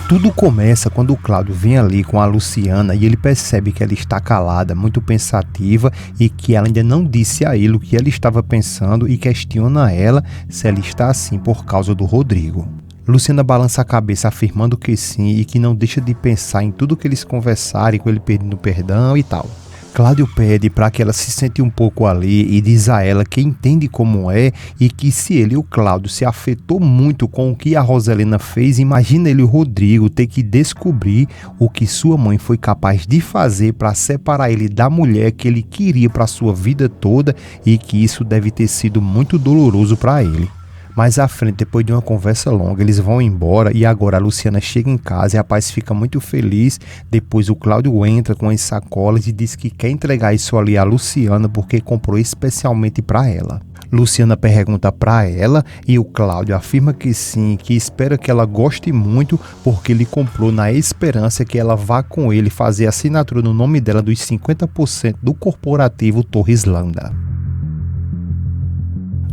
Tudo começa quando o Cláudio vem ali com a Luciana e ele percebe que ela está calada, muito pensativa e que ela ainda não disse a ele o que ela estava pensando e questiona ela se ela está assim por causa do Rodrigo. Luciana balança a cabeça afirmando que sim e que não deixa de pensar em tudo que eles conversarem com ele pedindo perdão e tal. Cláudio pede para que ela se sente um pouco ali e diz a ela que entende como é e que se ele, o Cláudio, se afetou muito com o que a Roselena fez, imagina ele, o Rodrigo, ter que descobrir o que sua mãe foi capaz de fazer para separar ele da mulher que ele queria para sua vida toda e que isso deve ter sido muito doloroso para ele. Mais à frente, depois de uma conversa longa, eles vão embora e agora a Luciana chega em casa e a Paz fica muito feliz. Depois o Cláudio entra com as sacolas e diz que quer entregar isso ali à Luciana porque comprou especialmente para ela. Luciana pergunta para ela e o Cláudio afirma que sim, que espera que ela goste muito porque ele comprou na esperança que ela vá com ele fazer assinatura no nome dela dos 50% do corporativo Torres Landa.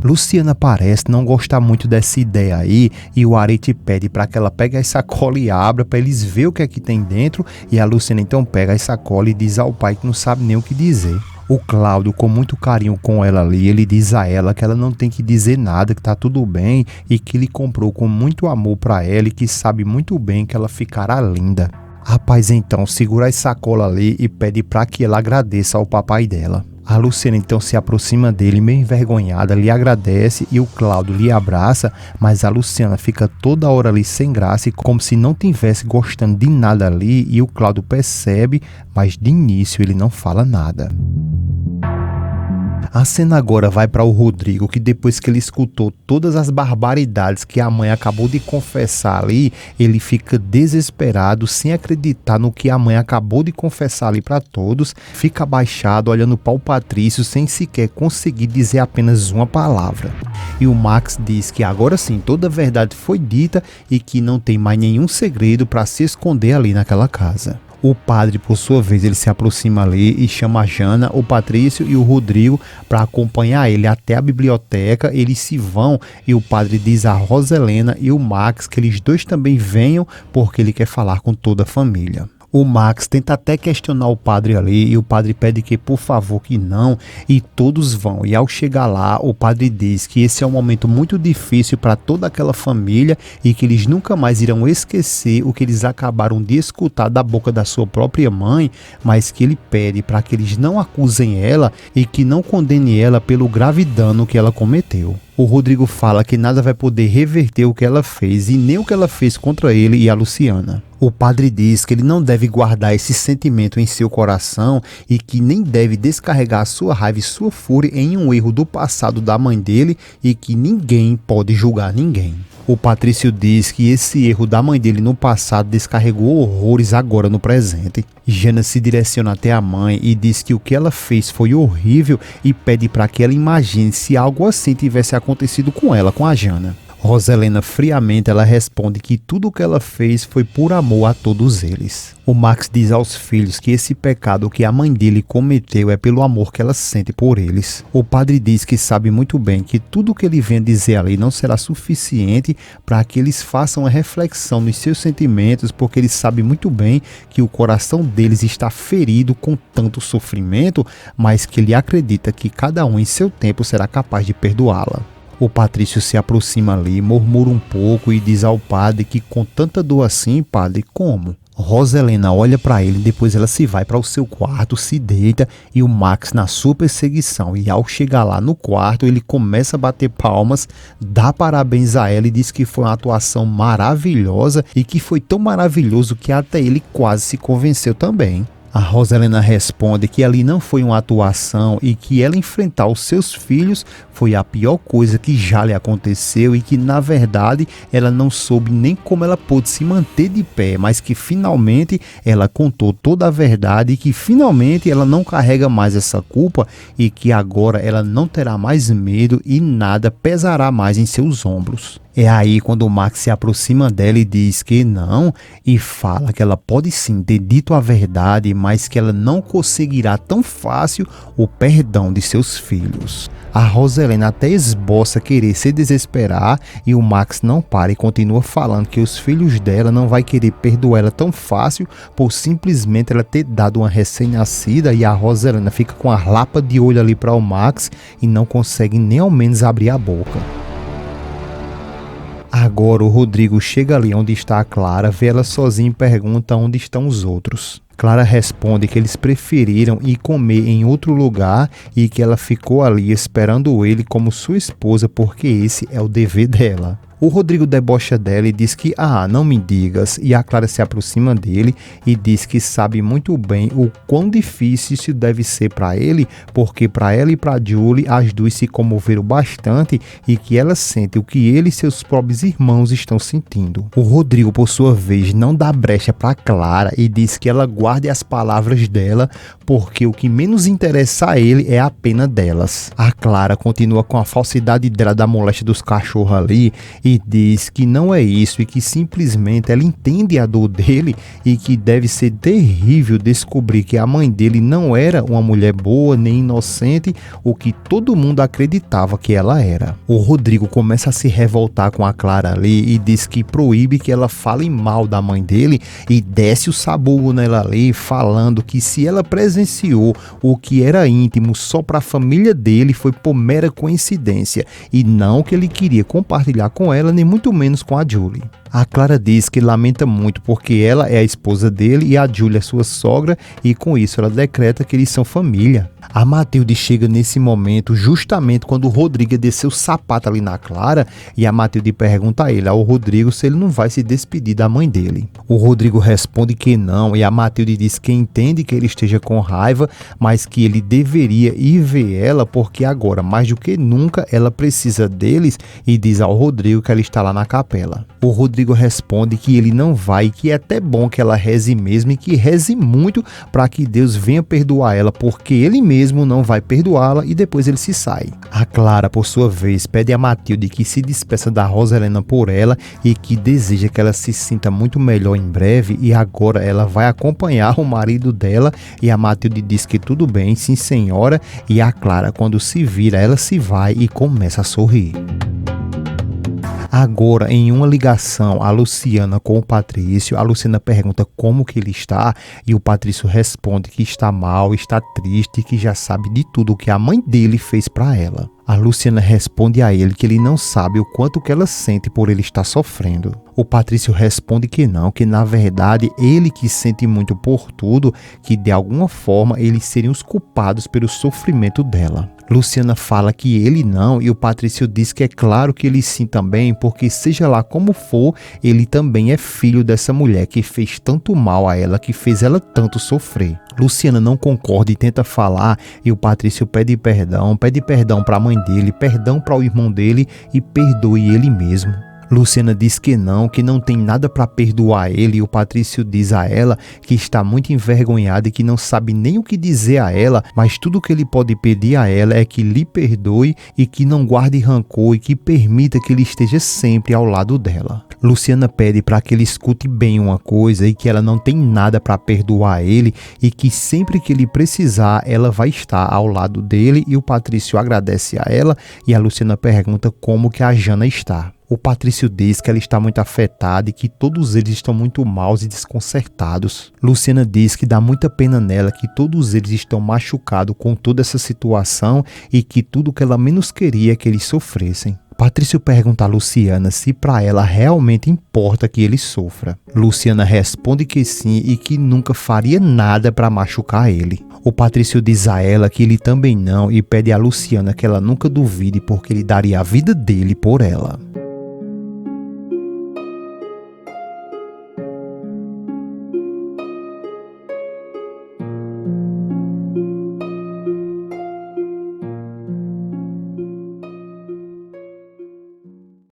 Luciana parece não gostar muito dessa ideia aí e o Arete pede para que ela pegue a sacola e abra para eles verem o que é que tem dentro e a Luciana então pega a sacola e diz ao pai que não sabe nem o que dizer. O Cláudio, com muito carinho com ela ali, ele diz a ela que ela não tem que dizer nada, que tá tudo bem e que ele comprou com muito amor para ela e que sabe muito bem que ela ficará linda. Rapaz então segura a sacola ali e pede para que ela agradeça ao papai dela. A Luciana então se aproxima dele meio envergonhada, lhe agradece e o Cláudio lhe abraça, mas a Luciana fica toda hora ali sem graça e como se não tivesse gostando de nada ali e o Cláudio percebe, mas de início ele não fala nada. A cena agora vai para o Rodrigo, que depois que ele escutou todas as barbaridades que a mãe acabou de confessar ali, ele fica desesperado, sem acreditar no que a mãe acabou de confessar ali para todos, fica abaixado olhando para o Patrício sem sequer conseguir dizer apenas uma palavra. E o Max diz que agora sim toda a verdade foi dita e que não tem mais nenhum segredo para se esconder ali naquela casa. O padre, por sua vez, ele se aproxima ali e chama a Jana, o Patrício e o Rodrigo para acompanhar ele até a biblioteca. Eles se vão e o padre diz a Roselena e o Max que eles dois também venham porque ele quer falar com toda a família. O Max tenta até questionar o padre ali e o padre pede que por favor que não e todos vão. E ao chegar lá o padre diz que esse é um momento muito difícil para toda aquela família e que eles nunca mais irão esquecer o que eles acabaram de escutar da boca da sua própria mãe, mas que ele pede para que eles não acusem ela e que não condenem ela pelo grave dano que ela cometeu. O Rodrigo fala que nada vai poder reverter o que ela fez e nem o que ela fez contra ele e a Luciana. O padre diz que ele não deve guardar esse sentimento em seu coração e que nem deve descarregar sua raiva e sua fúria em um erro do passado da mãe dele e que ninguém pode julgar ninguém. O Patrício diz que esse erro da mãe dele no passado descarregou horrores agora no presente. Jana se direciona até a mãe e diz que o que ela fez foi horrível e pede para que ela imagine se algo assim tivesse acontecido com ela, com a Jana. Roselena friamente ela responde que tudo o que ela fez foi por amor a todos eles. O Max diz aos filhos que esse pecado que a mãe dele cometeu é pelo amor que ela sente por eles. O padre diz que sabe muito bem que tudo o que ele vem dizer ali não será suficiente para que eles façam a reflexão nos seus sentimentos, porque ele sabe muito bem que o coração deles está ferido com tanto sofrimento, mas que ele acredita que cada um em seu tempo será capaz de perdoá-la. O Patrício se aproxima ali, murmura um pouco e diz ao padre que com tanta dor assim, padre, como? Roselena olha para ele, depois ela se vai para o seu quarto, se deita e o Max na sua perseguição. E ao chegar lá no quarto, ele começa a bater palmas, dá parabéns a ela e diz que foi uma atuação maravilhosa e que foi tão maravilhoso que até ele quase se convenceu também. A Roselena responde que ali não foi uma atuação e que ela enfrentar os seus filhos foi a pior coisa que já lhe aconteceu e que na verdade ela não soube nem como ela pôde se manter de pé, mas que finalmente ela contou toda a verdade e que finalmente ela não carrega mais essa culpa e que agora ela não terá mais medo e nada pesará mais em seus ombros. É aí quando o Max se aproxima dela e diz que não, e fala que ela pode sim ter dito a verdade, mas que ela não conseguirá tão fácil o perdão de seus filhos. A Roselena até esboça querer se desesperar e o Max não para e continua falando que os filhos dela não vai querer perdoar ela tão fácil por simplesmente ela ter dado uma recém-nascida, e a Roselena fica com a lapa de olho ali para o Max e não consegue nem ao menos abrir a boca. Agora o Rodrigo chega ali onde está a Clara, vê ela sozinha e pergunta onde estão os outros. Clara responde que eles preferiram ir comer em outro lugar e que ela ficou ali esperando ele como sua esposa porque esse é o dever dela. O Rodrigo debocha dela e diz que, não me digas, e a Clara se aproxima dele e diz que sabe muito bem o quão difícil isso deve ser para ele, porque para ela e para Julie as duas se comoveram bastante e que ela sente o que ele e seus próprios irmãos estão sentindo. O Rodrigo, por sua vez, não dá brecha para Clara e diz que ela guarde as palavras dela, porque o que menos interessa a ele é a pena delas. A Clara continua com a falsidade dela da moléstia dos cachorros ali e diz que não é isso e que simplesmente ela entende a dor dele e que deve ser terrível descobrir que a mãe dele não era uma mulher boa nem inocente, o que todo mundo acreditava que ela era. O Rodrigo começa a se revoltar com a Clara ali e diz que proíbe que ela fale mal da mãe dele e desce o sabugo nela ali, falando que se ela presenciou o que era íntimo só para a família dele foi por mera coincidência e não que ele queria compartilhar com ela, nem muito menos com a Julie. A Clara diz que lamenta muito porque ela é a esposa dele e a Julie é sua sogra e com isso ela decreta que eles são família. A Matilde chega nesse momento justamente quando o Rodrigo desceu o sapato ali na Clara e a Matilde pergunta a ele, ao Rodrigo, se ele não vai se despedir da mãe dele. O Rodrigo responde que não e a Matilde diz que entende que ele esteja com raiva, mas que ele deveria ir ver ela porque agora, mais do que nunca, ela precisa deles e diz ao Rodrigo que ela está lá na capela. O Rodrigo responde que ele não vai, que é até bom que ela reze mesmo e que reze muito para que Deus venha perdoar ela, porque ele mesmo não vai perdoá-la, e depois ele se sai. A Clara, por sua vez, pede a Matilde que se despeça da Roselena por ela e que deseja que ela se sinta muito melhor em breve, e agora ela vai acompanhar o marido dela e a Matilde diz que tudo bem, sim senhora, e a Clara, quando se vira, ela se vai e começa a sorrir. Agora, em uma ligação, a Luciana com o Patrício, a Luciana pergunta como que ele está e o Patrício responde que está mal, está triste e que já sabe de tudo o que a mãe dele fez para ela. A Luciana responde a ele que ele não sabe o quanto que ela sente por ele estar sofrendo. O Patrício responde que não, que na verdade ele que sente muito por tudo, que de alguma forma eles seriam os culpados pelo sofrimento dela. Luciana fala que ele não e o Patrício diz que é claro que ele sim também, porque seja lá como for, ele também é filho dessa mulher que fez tanto mal a ela, que fez ela tanto sofrer. Luciana não concorda e tenta falar e o Patrício pede perdão para a mãe dele, perdão para o irmão dele e perdoe ele mesmo. Luciana diz que não tem nada para perdoar ele e o Patrício diz a ela que está muito envergonhado e que não sabe nem o que dizer a ela, mas tudo que ele pode pedir a ela é que lhe perdoe e que não guarde rancor e que permita que ele esteja sempre ao lado dela. Luciana pede para que ele escute bem uma coisa e que ela não tem nada para perdoar ele e que sempre que ele precisar ela vai estar ao lado dele, e o Patrício agradece a ela e a Luciana pergunta como que a Jana está. O Patrício diz que ela está muito afetada e que todos eles estão muito maus e desconcertados. Luciana diz que dá muita pena nela, que todos eles estão machucados com toda essa situação e que tudo que ela menos queria é que eles sofressem. Patrício pergunta a Luciana se para ela realmente importa que ele sofra. Luciana responde que sim e que nunca faria nada para machucar ele. O Patrício diz a ela que ele também não e pede a Luciana que ela nunca duvide porque ele daria a vida dele por ela.